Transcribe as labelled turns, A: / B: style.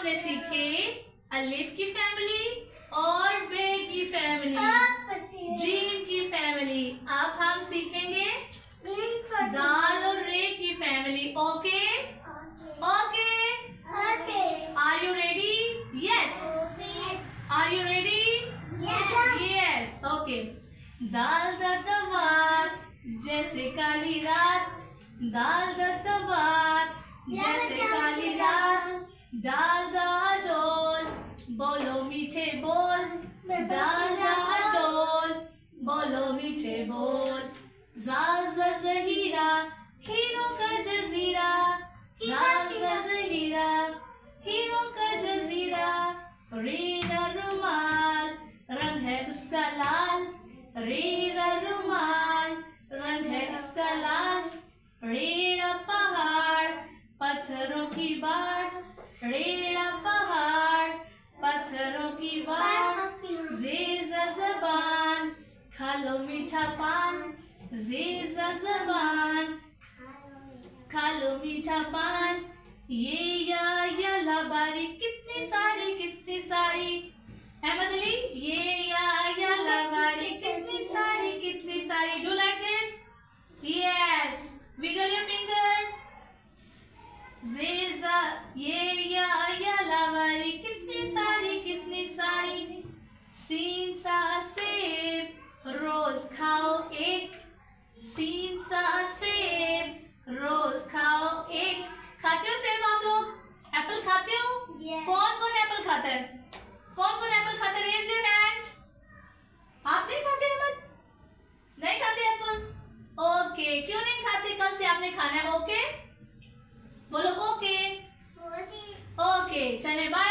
A: हमने सीखे अलिफ की फैमिली और बे की फैमिली, जीम की फैमिली। अब हम सीखेंगे दाल और रे की फैमिली। Okay okay, are you ready? Yes, are you ready? Yes, okay. दाल दत्तवात जैसे काली रात, दाल दत्तवात जैसे काली रात, दाल दा डोल बोलो मीठे बोल, दाल दा डोल बोलो मीठे बोल। जाल ज़हीरा हीरो का जजीरा, जाल ज़हीरा हीरो का जजीरा। रेरा रुमाल रंग है उसका लाल, रेरा रुमाल रंग है उसका लाल। रेड़ा पहाड़ पत्थरों की बाढ़, रेड़ा पहाड़ पत्थरों की बाढ़। ज़ेज़ा ज़बान खा लो मीठा पान, ज़ेज़ा ज़बान खा लो मीठा पान। ये या लाबारी कितनी सारी कितनी सारी, अहमद अली, ये या लाबारी कितनी सारी। Do like this? Yes, wiggle your finger. ज़ेज़ा ये या लाबारी कितनी सारी। सीन सा सेब रोज खाओ एक, सीन सा सेब रोज खाओ एक। खाते हो सेब आप लोग? एप्पल खाते हो? कौन कौन एप्पल खाता है? कौन कौन एप्पल खाता है? Raise your hand. आप नहीं खाते अहमद? नहीं खाते एप्पल? ओके, क्यों नहीं खाते? कल से आपने खाना है। ओके बोलो, ओके ओके, चले बाय।